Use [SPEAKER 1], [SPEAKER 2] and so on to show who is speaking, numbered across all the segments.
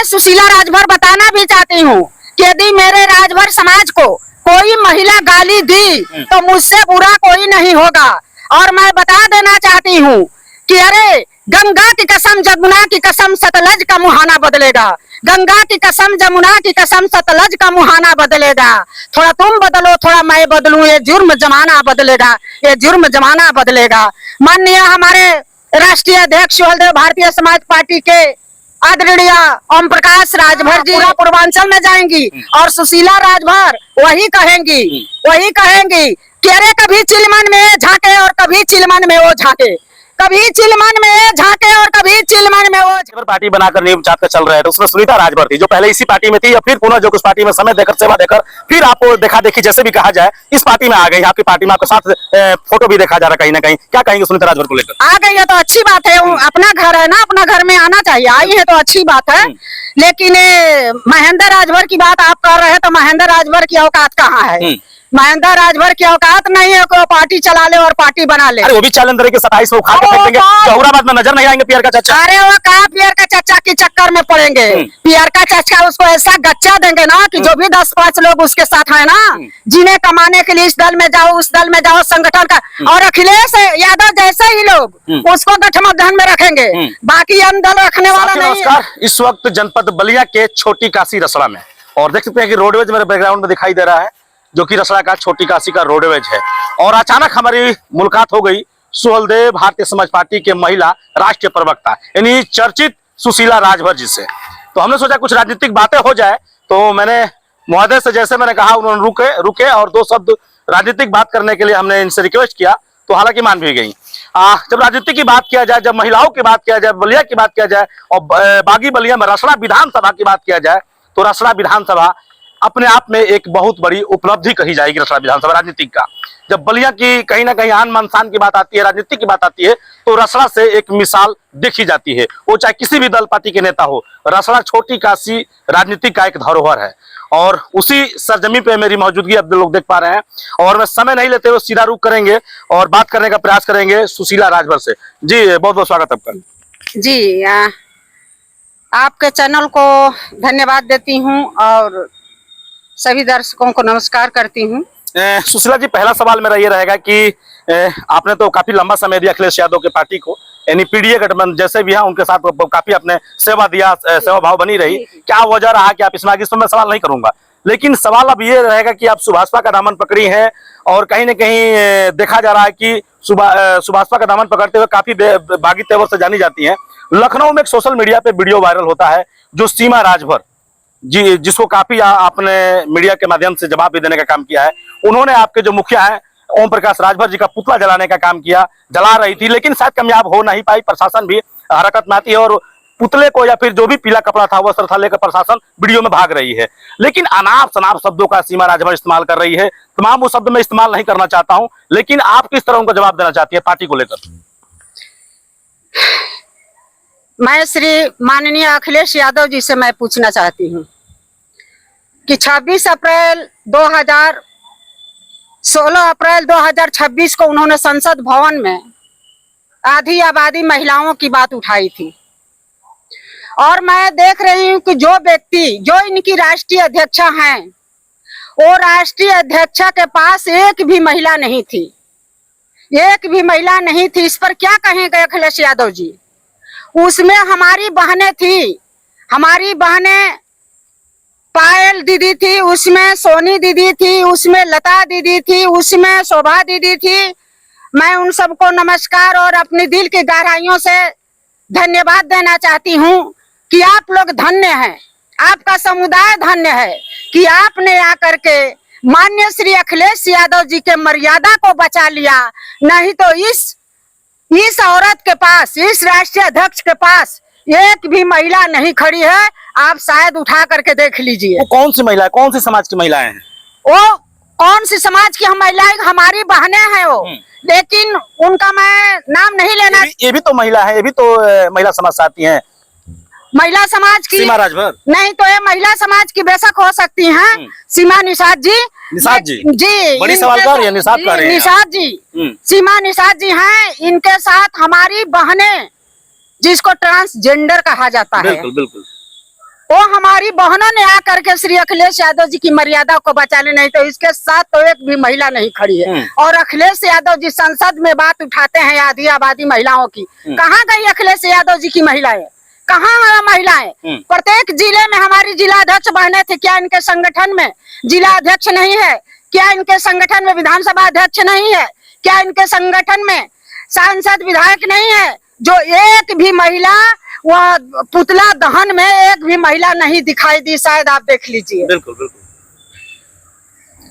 [SPEAKER 1] मैं सुशीला राजभर बताना भी चाहती हूँ कि यदि मेरे राजभर समाज को कोई महिला गाली दी तो मुझसे बुरा कोई नहीं होगा। और मैं बता देना चाहती हूँ कि अरे गंगा की कसम जमुना की कसम सतलज का मुहाना बदलेगा, गंगा की कसम जमुना की कसम सतलज का मुहाना बदलेगा। थोड़ा तुम बदलो थोड़ा मैं बदलूं, ये जुर्म जमाना बदलेगा, ये जुर्म जमाना बदलेगा। माननीय हमारे राष्ट्रीय अध्यक्ष सुहलदेव भारतीय समाज पार्टी के आदरणीय ओम प्रकाश राजभर जी पूरा पूर्वांचल में जाएंगी और सुशीला राजभर वही कहेंगी कि अरे कभी चिलमन में झांके और कभी चिलमन में वो झांके, कभी चिलमन में झांके और कभी चिलमन में वो।
[SPEAKER 2] पार्टी बनाकर नींव चाप कर चल रहे हैं, तो उसमें सुनीता राजभर थी जो पहले इसी पार्टी में थी, या फिर पुनः जो कुछ पार्टी में समय देकर सेवा देकर फिर आपको देखा देखी जैसे भी कहा जाए इस पार्टी में आ गई। आपकी पार्टी में आपके साथ फोटो भी देखा जा रहा है कहीं ना कहीं। क्या कहेंगे सुनीता राजभर को लेकर?
[SPEAKER 1] आ गई है तो अच्छी बात है, अपना घर है ना, अपना घर में आना चाहिए, आई है तो अच्छी बात है। लेकिन महेंद्र राजभर की बात आप कर रहे हैं तो महेंद्र राजभर की औकात कहाँ है? महेंद्र राजभर की औकात नहीं है को पार्टी चला ले और पार्टी बना ले।
[SPEAKER 2] अरे वो भी चैलेंज के 27 में उखाड़ के फेंक देंगे, जहुराबाद में नजर नहीं आएंगे पियर का चच्चा।
[SPEAKER 1] अरे वो कहा पियर का चच्चा के चक्कर में पड़ेंगे? पियर का चच्चा उसको ऐसा गच्चा देंगे ना कि जो भी 10-5 लोग उसके साथ है ना, जिन्हें कमाने के लिए इस दल में जाओ उस दल में जाओ संगठन का, और अखिलेश यादव जैसे ही लोग उसको गठबंधन में रखेंगे, बाकी हम दल रखने वाला नहीं है।
[SPEAKER 2] इस वक्त जनपद बलिया के छोटी काशी रसड़ा में, और देख सकते हैं कि रोडवेज मेरे बैकग्राउंड में दिखाई दे रहा है, जो कि रसड़ा का छोटी काशी का रोडवेज है। और अचानक हमारी मुलाकात हो गई सुहलदेव भारतीय समाज पार्टी के महिला राष्ट्रीय प्रवक्ता यानी चर्चित सुशीला राजभर जी से। तो हमने सोचा कुछ राजनीतिक बातें हो जाए, तो मैंने महोदय से जैसे मैंने कहा उन्होंने रुके और 2 शब्द राजनीतिक बात करने के लिए हमने इनसे रिक्वेस्ट किया, तो हालांकि मान भी गई। जब राजनीति की बात किया जाए, जब महिलाओं की बात किया जाए, बलिया की बात किया जाए और बागी बलिया में रसड़ा विधानसभा की बात किया जाए, तो रसड़ा विधानसभा अपने आप में एक बहुत बड़ी उपलब्धि कही जाएगी। रसड़ा विधानसभा राजनीति का जब बलिया की कहीं ना कहीं आन मान शान की बात आती है, राजनीति की बात आती है, तो रसड़ा से एक मिसाल देखी जाती है, वो चाहे किसी भी दल पार्टी के नेता हो। रसड़ा छोटी काशी राजनीति का एक धरोहर है और उसी सरजमी पे मेरी मौजूदगी अब लोग देख पा रहे हैं। और मैं समय नहीं लेते हुए सीधा रुख करेंगे और बात करने का प्रयास करेंगे सुशीला राजभर से। जी बहुत बहुत स्वागत आपका।
[SPEAKER 1] जी आपके चैनल को धन्यवाद देती हूँ और सभी दर्शकों को नमस्कार करती हूँ।
[SPEAKER 2] सुशीला जी, पहला सवाल मेरा ये रहेगा कि आपने तो काफी लंबा समय दिया अखिलेश यादव के पार्टी को, यानी पीडीए गठबंधन जैसे भी है उनके साथ काफी आपने सेवा दिया, सेवा भाव बनी रही। क्या वजह रहा कि आप इसमें आगे मैं सवाल नहीं करूंगा, लेकिन सवाल अब ये रहेगा कि आप सुभाषपा का दामन पकड़ी है और कहीं ना कहीं देखा जा रहा है कि सुभाषपा का दामन पकड़ते हुए काफी बागी तेवर से जानी जाती है। लखनऊ में एक सोशल मीडिया पे वीडियो वायरल होता है जो सीमा राजभर जी, जिसको काफी आपने मीडिया के माध्यम से जवाब भी देने का काम किया है। उन्होंने आपके जो मुखिया हैं ओम प्रकाश राजभर जी का पुतला जलाने का काम किया, जला रही थी, लेकिन शायद कामयाब हो नहीं पाई। प्रशासन भी हरकत में आती है और पुतले को या फिर जो भी पीला कपड़ा था वस्त्र था लेकर प्रशासन वीडियो में भाग रही है, लेकिन अनाप शनाप शब्दों का सीमा राजभर इस्तेमाल कर रही है। तमाम वो शब्द मैं इस्तेमाल नहीं करना चाहता हूं, लेकिन आप किस तरह उनको जवाब देना चाहती है पार्टी को लेकर?
[SPEAKER 1] मैं श्री माननीय अखिलेश यादव जी से मैं पूछना चाहती हूँ कि 16 अप्रैल 2026 को उन्होंने संसद भवन में आधी आबादी महिलाओं की बात उठाई थी, और मैं देख रही हूँ कि जो व्यक्ति जो इनकी राष्ट्रीय अध्यक्षा हैं, वो राष्ट्रीय अध्यक्षा के पास एक भी महिला नहीं थी, एक भी महिला नहीं थी। इस पर क्या कहेंगे अखिलेश यादव जी? उसमें हमारी बहनें थी, हमारी बहनें पायल दीदी थी, उसमें सोनी दीदी थी, उसमें लता दीदी थी, उसमें शोभा दीदी थी। मैं उन सबको नमस्कार और अपने दिल की गहराइयों से धन्यवाद देना चाहती हूँ कि आप लोग धन्य हैं, आपका समुदाय धन्य है कि आपने आकर के माननीय श्री अखिलेश यादव जी के मर्यादा को बचा लिया। नहीं तो इस औरत के पास, इस राष्ट्रीय अध्यक्ष के पास एक भी महिला नहीं खड़ी है। आप शायद उठा करके देख लीजिए।
[SPEAKER 2] वो कौन सी महिला है, कौन सी समाज की महिलाएं हैं?
[SPEAKER 1] वो कौन सी समाज की महिलाएं? हमारी बहनें हैं वो, लेकिन उनका मैं नाम नहीं लेना।
[SPEAKER 2] ये भी तो महिला है, ये भी तो महिला समाज से आती हैं।
[SPEAKER 1] महिला समाज की
[SPEAKER 2] सीमा राजभर
[SPEAKER 1] नहीं तो ये महिला समाज की बेशक हो सकती हैं। सीमा निषाद जी,
[SPEAKER 2] जी बड़ी सवालकार है
[SPEAKER 1] निषाद जी, सीमा निषाद जी हैं। इनके साथ हमारी बहनें, जिसको ट्रांसजेंडर कहा जाता है,
[SPEAKER 2] बिल्कुल बिल्कुल,
[SPEAKER 1] वो हमारी बहनों ने आकर के श्री अखिलेश यादव जी की मर्यादा को बचा ले, नहीं तो इसके साथ तो एक भी महिला नहीं खड़ी है। और अखिलेश यादव जी संसद में बात उठाते हैं आधी आबादी महिलाओं की, कहाँ गई अखिलेश यादव जी की महिलाएं, कहाँ महिलाएं? प्रत्येक जिले में हमारी जिला अध्यक्ष बहने थे, क्या इनके संगठन में जिला अध्यक्ष नहीं है? क्या इनके संगठन में विधानसभा अध्यक्ष नहीं है? क्या इनके संगठन में सांसद विधायक नहीं है? जो एक भी महिला, वह पुतला दहन में एक भी महिला नहीं दिखाई दी, शायद आप देख लीजिए।
[SPEAKER 2] बिल्कुल बिल्कुल।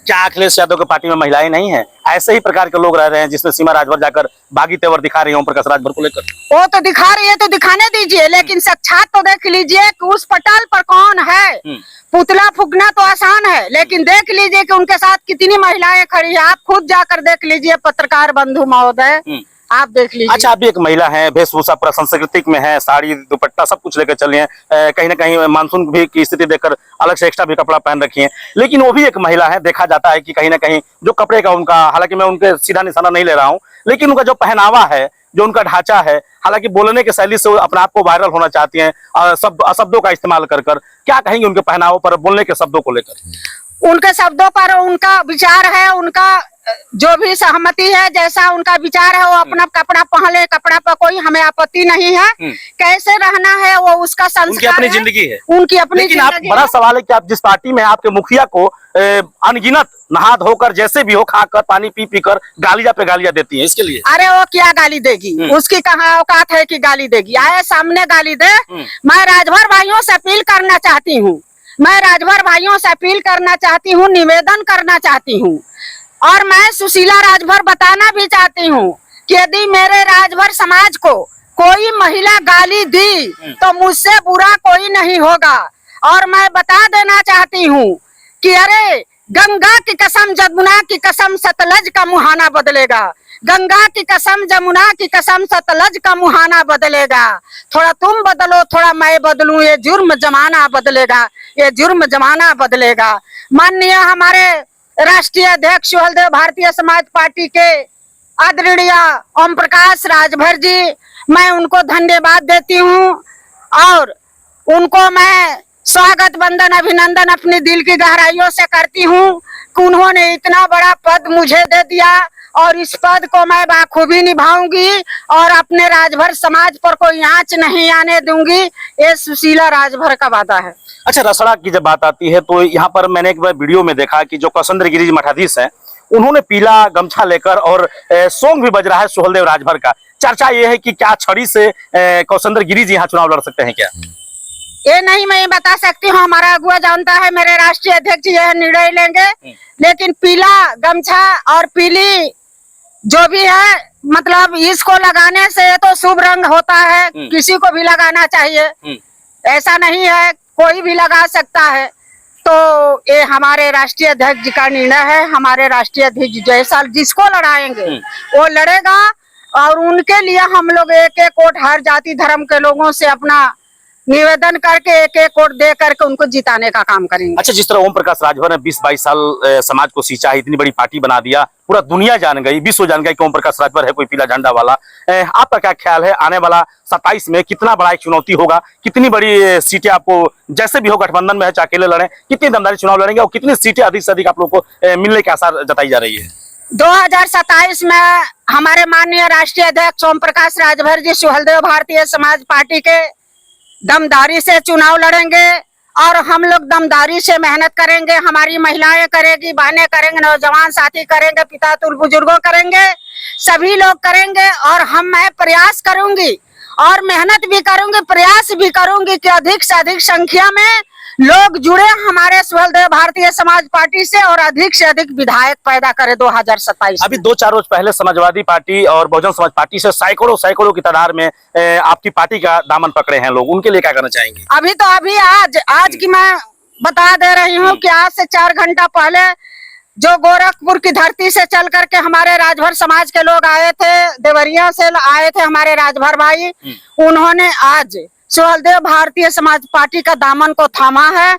[SPEAKER 2] क्या अखिलेश यादव की पार्टी में महिलाएं नहीं है? ऐसे ही प्रकार के लोग रह रहे हैं जिसमें सीमा राजभर जाकर बागी तेवर दिखा रही है ओम प्रकाश राजभर को लेकर।
[SPEAKER 1] वो तो दिखा रही है तो दिखाने दीजिए, लेकिन साक्षात तो देख लीजिए कि उस पटल पर कौन है। पुतला फूकना तो आसान है, लेकिन देख लीजिए कि उनके साथ कितनी महिलाएं खड़ी है। आप खुद जाकर देख लीजिए, पत्रकार बंधु महोदय, आप देख लीजिए।
[SPEAKER 2] अच्छा, आप भी एक महिला हैं, वेशभूषा पूरा सांस्कृतिक में है, साड़ी दुपट्टा सब कुछ लेकर चली हैं, कहीं ना कहीं मानसून भी की स्थिति देखकर अलग से एक्स्ट्रा भी कपड़ा पहन रखी हैं, लेकिन वो भी एक महिला है। देखा जाता है कि कहीं ना कहीं जो कपड़े का उनका, हालांकि मैं उनके सीधा निशाना नहीं ले रहा हूँ, लेकिन उनका जो पहनावा है, जो उनका ढांचा है, हालांकि बोलने की शैली से वो अपने आप को वायरल होना चाहती हैं, शब्दों का इस्तेमाल कर कर। क्या कहेंगे उनके पहनावों पर, बोलने के शब्दों को लेकर?
[SPEAKER 1] उनके शब्दों पर उनका विचार है, उनका जो भी सहमति है, जैसा उनका विचार है, वो अपना कपड़ा पहन ले, कपड़ा पर कोई हमें आपत्ति नहीं है। कैसे रहना है वो उसका संस्कार,
[SPEAKER 2] उनकी अपनी जिंदगी है,
[SPEAKER 1] उनकी अपनी
[SPEAKER 2] लेकिन आप, बड़ा सवाल है कि आप जिस पार्टी में, आपके मुखिया को अनगिनत नहा धोकर जैसे भी हो खाकर पानी पी पी कर गालियां पे गालियां देती हैं, इसके लिए।
[SPEAKER 1] अरे वो क्या गाली देगी? उसकी कहाँ औकात है कि गाली देगी? आए सामने गाली दे। मैं राजभर भाइयों से अपील करना चाहती हूँ, मैं राजभर भाइयों से अपील करना चाहती हूँ, निवेदन करना चाहती हूँ, और मैं सुशीला राजभर बताना भी चाहती हूँ कि यदि मेरे राजभर समाज को कोई महिला गाली दी तो मुझसे बुरा कोई नहीं होगा। और मैं बता देना चाहती हूँ कि अरे गंगा की कसम, जमुना की कसम, सतलज का मुहाना बदलेगा। गंगा की कसम, जमुना की कसम, सतलज का मुहाना बदलेगा। थोड़ा तुम बदलो, थोड़ा मैं बदलूं, ये जुर्म जमाना बदलेगा, ये जुर्म जमाना बदलेगा। माननीय हमारे राष्ट्रीय अध्यक्ष सुहलदेव भारतीय समाज पार्टी के आदरणीय ओम प्रकाश राजभर जी, मैं उनको धन्यवाद देती हूँ और उनको मैं स्वागत वंदन अभिनंदन अपने दिल की गहराइयों से करती हूँ कि उन्होंने इतना बड़ा पद मुझे दे दिया, और इस पद को मैं बाखूबी निभाऊंगी और अपने राजभर समाज पर कोई आंच नहीं आने दूंगी। ये सुशीला राजभर का वादा है।
[SPEAKER 2] अच्छा, रसड़ा की जब बात आती है तो यहाँ पर मैंने एक बार वीडियो में देखा कि जो कौशेंद्र गिरी जी मठाधीश हैं, उन्होंने पीला गमछा लेकर, और सॉन्ग भी बज रहा है सुहलदेव राजभर का। चर्चा ये है कि क्या छड़ी से कौशेंद्र गिरी जी यहाँ चुनाव लड़ सकते हैं क्या?
[SPEAKER 1] ये नहीं मैं बता सकती हूँ, हमारा अगुआ जानता है, मेरे राष्ट्रीय अध्यक्ष यह निर्णय लेंगे। लेकिन पीला गमछा और पीली जो भी है, मतलब इसको लगाने से तो शुभ रंग होता है, किसी को भी लगाना चाहिए, ऐसा नहीं है, कोई भी लगा सकता है। तो ये हमारे राष्ट्रीय अध्यक्ष जी का निर्णय है। हमारे राष्ट्रीय अध्यक्ष जैसा जिसको लड़ाएंगे वो लड़ेगा, और उनके लिए हम लोग एक एक वोट हर जाति धर्म के लोगों से अपना निवेदन करके एक एक वोट दे करके उनको जिताने का काम करेंगे।
[SPEAKER 2] अच्छा, जिस तरह ओम प्रकाश राजभर ने 20-22 साल समाज को सींचा, इतनी बड़ी पार्टी बना दिया, पूरा दुनिया जान गई, विश्व जान गई कि ओम प्रकाश राजभर है कोई पीला झंडा वाला। आपका क्या ख्याल है, आने वाला 27 में कितना बड़ा एक चुनौती होगा? कितनी बड़ी सीटें आपको, जैसे भी हो गठबंधन में है चाहे अकेले लड़े, कितनी दमदारी चुनाव लड़ेंगे और कितनी सीटें अधिक से अधिक आप लोग को मिलने के आसार जताई जा रही है?
[SPEAKER 1] 2027 में हमारे माननीय राष्ट्रीय अध्यक्ष ओम प्रकाश राजभर जी सुहलदेव भारतीय समाज पार्टी के दमदारी से चुनाव लड़ेंगे, और हम लोग दमदारी से मेहनत करेंगे। हमारी महिलाएं करेगी, बहनें करेंगे, नौजवान साथी करेंगे, पिता तुल बुजुर्गों करेंगे, सभी लोग करेंगे। और मैं प्रयास करूंगी और मेहनत भी करूंगी, प्रयास भी करूंगी कि अधिक से अधिक संख्या में लोग जुड़े हमारे सुहलदेव भारतीय समाज पार्टी से, और अधिक से अधिक विधायक पैदा करे 2027।
[SPEAKER 2] अभी 2-4 रोज पहले समाजवादी पार्टी और बहुजन समाज पार्टी से सैकड़ों की तादाद में आपकी पार्टी का दामन पकड़े हैं लोग, उनके लिए क्या करना चाहेंगे?
[SPEAKER 1] अभी आज की मैं बता दे रही हूँ कि आज से 4 घंटा पहले जो गोरखपुर की धरती से चल करके हमारे राजभर समाज के लोग आए थे, देवरिया से आए थे हमारे राजभर भाई, उन्होंने आज सुहलदेव भारतीय समाज पार्टी का दामन को थामा है।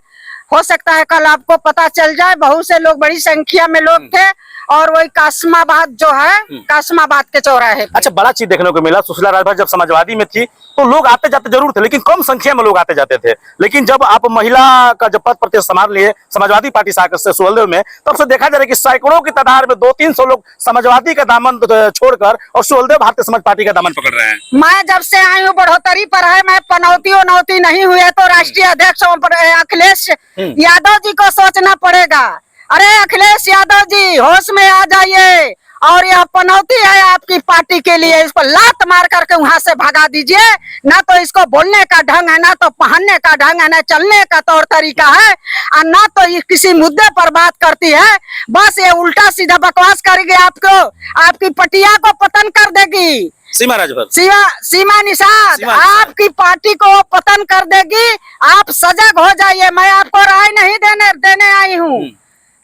[SPEAKER 1] हो सकता है कल आपको पता चल जाए। बहुत से लोग, बड़ी संख्या में लोग थे, और वही कासमाबाद जो है, कासमाबाद के चौराहे पे।
[SPEAKER 2] अच्छा, बड़ा चीज देखने को मिला, सुशीला राजभर जब समाजवादी में थी तो लोग आते जाते जरूर थे, लेकिन कम संख्या में लोग आते जाते थे। लेकिन जब आप महिला का जब पद प्रतिष्ठा संभाल लिए समाजवादी पार्टी से सुहलदेव में, तब से देखा जा रहा है कि सैकड़ों की तादाद में 200-300 लोग समाजवादी का दामन छोड़कर और सुहलदेव भारतीय समाज पार्टी का दामन पकड़ रहे हैं।
[SPEAKER 1] मैं जब से आई हूँ बढ़ोतरी पर है, मैं पनौती वनौती नहीं हुए तो राष्ट्रीय अध्यक्ष अखिलेश यादव जी को सोचना पड़ेगा। अरे अखिलेश यादव जी, होश में आ जाइए, और यह पनौती है आपकी पार्टी के लिए, इस पर लात मार करके वहां से भगा दीजिए। ना तो इसको बोलने का ढंग है, ना तो पहनने का ढंग है, ना चलने का तौर तरीका है, और ना तो ये किसी मुद्दे पर बात करती है। बस ये उल्टा सीधा बकवास करेगी, आपको, आपकी पटिया को पतन कर देगी।
[SPEAKER 2] सीमा राजभर,
[SPEAKER 1] सीमा निषाद आपकी पार्टी को पतन कर देगी। आप सजग हो जाइए। मैं आपको राय नहीं देने आई हूँ,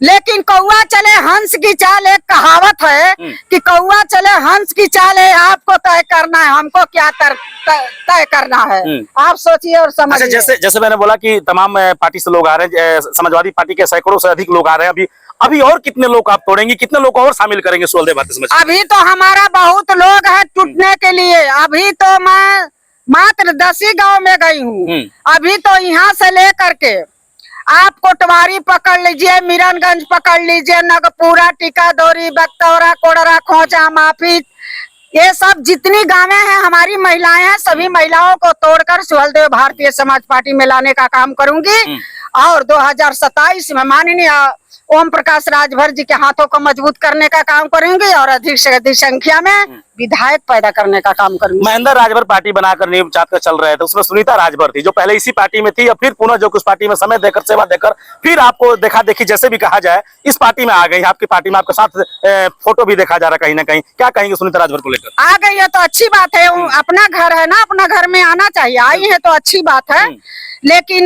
[SPEAKER 1] लेकिन कौआ चले हंस की चाल, एक कहावत है कि कौआ चले हंस की चाल है, आपको तय करना है, हमको क्या तय करना है। आप सोचिए और समझिए।
[SPEAKER 2] अच्छा, जैसे मैंने बोला कि तमाम पार्टी से लोग आ रहे हैं, समाजवादी पार्टी के सैकड़ों से अधिक लोग आ रहे हैं। अभी और कितने लोग आप तोड़ेंगे, कितने लोग और शामिल करेंगे सुहलदेव भारतीय समाज?
[SPEAKER 1] अभी तो हमारा बहुत लोग है टूटने के लिए। अभी तो मैं मात्र 10 ही गाँव में गई हूँ। अभी तो यहाँ से लेकर के आप कोटवारी पकड़ लीजिए, मीरनगंज पकड़ लीजिए, नगपुरा, टीकादोरी, बक्तौरा, कोडरा, खोचा, माफी, ये सब जितनी गांवें हैं हमारी महिलाएं हैं, सभी महिलाओं को तोड़कर सुहलदेव भारतीय समाज पार्टी में लाने का काम करूंगी। और 2027 में माननीय ओम प्रकाश राजभर जी के हाथों को मजबूत करने का काम करेंगे, और अधिक से अधिक संख्या में विधायक पैदा करने का काम करेंगे।
[SPEAKER 2] महेंद्र राजभर पार्टी बनाकर नींव चाट कर चल रहे थे, उसमें सुनीता राजभर थी जो पहले इसी पार्टी में थी, और फिर पुनः जो कुछ पार्टी में समय देकर, सेवा देकर, फिर आपको देखा देखी जैसे भी कहा जाए इस पार्टी में आ गई। आपकी पार्टी में आपके साथ फोटो भी देखा जा रहा कहीं ना कहीं। क्या कहेंगे सुनीता राजभर को लेकर?
[SPEAKER 1] आ गई है तो अच्छी बात है, अपना घर है ना, अपना घर में आना चाहिए। आई है तो अच्छी बात है। लेकिन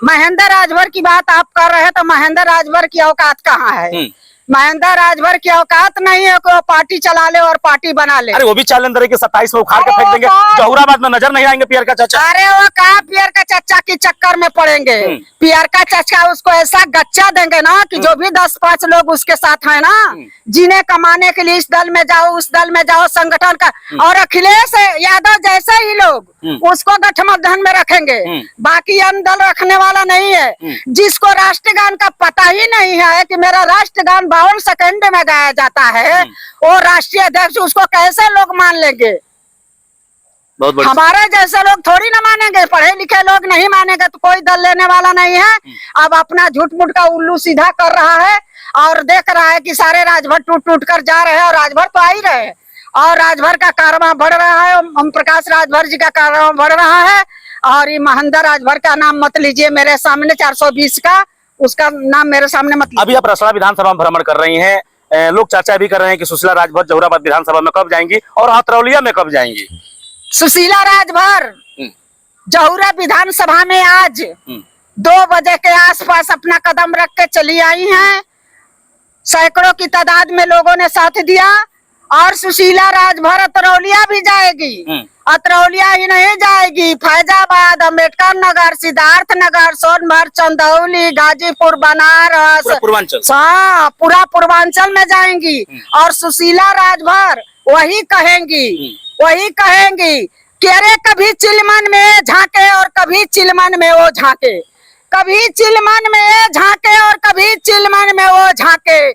[SPEAKER 1] महेंद्र राजभर की बात आप कर रहे हैं, तो महेंद्र राजभर की औकात कहाँ है? महेंद्र राजभर की औकात नहीं है कि वो पार्टी चला ले और पार्टी बना ले।
[SPEAKER 2] अरे वो भी चैलेंज के 27 में उखाड़ के फेंक देंगे, जहुराबाद में नजर नहीं आएंगे पियर का चाचा।
[SPEAKER 1] अरे वो कहा पियर का चाचा के चक्कर में पड़ेंगे। पियर का चाचा उसको ऐसा गच्चा देंगे ना कि जो भी 10-5 लोग उसके साथ है ना, जिन्हें कमाने के लिए इस दल में जाओ, उस दल में जाओ, संगठन का, और अखिलेश यादव जैसे ही लोग उसको गठबंधन में रखेंगे, बाकी अन्य दल रखने वाला नहीं है। जिसको राष्ट्रगान का पता ही नहीं है कि मेरा राष्ट्रगान 52 सेकंड में गाया जाता है, वो राष्ट्रीय अध्यक्ष, उसको कैसे लोग मान लेंगे? हमारे जैसे लोग थोड़ी ना मानेंगे, पढ़े लिखे लोग नहीं मानेंगे तो कोई दल लेने वाला नहीं है। अब अपना झूठ मूठ का उल्लू सीधा कर रहा है, और देख रहा है कि सारे राजभर टूट कर जा रहे हैं, और राजभर तो आ ही रहे हैं, और राजभर का कारवां बढ़ रहा है। ओम प्रकाश राजभर जी का कारवां बढ़ रहा है, और ये महेंद्र राजभर का नाम मत लीजिए मेरे सामने, 420 का उसका नाम मेरे सामने मत लीजिए।
[SPEAKER 2] अभी आप रसड़ा विधानसभा में भ्रमण कर रही हैं, लोग चर्चा भी कर रहे हैं कि सुशीला राजभर जहुराबाद विधानसभा में कब जाएंगी और अतरौलिया में कब जाएंगी?
[SPEAKER 1] सुशीला राजभर जहुरा विधानसभा में आज 2 बजे के आसपास अपना कदम रख के चली आई हैं। सैकड़ों की तादाद में लोगों ने साथ दिया, और सुशीला राजभर अतरौलिया भी जाएगी। अतरौलिया ही नहीं जाएगी, फैजाबाद, अम्बेडकर नगर, सिद्धार्थ नगर, सोनभद्र, चंदौली, गाजीपुर, बनारस, पूरा पूर्वांचल में जाएंगी। और सुशीला राजभर वही कहेंगी कि अरे कभी चिलमन में झांके और कभी चिलमन में वो झांके, कभी चिलमन में झांके और कभी चिलमन में वो झांके।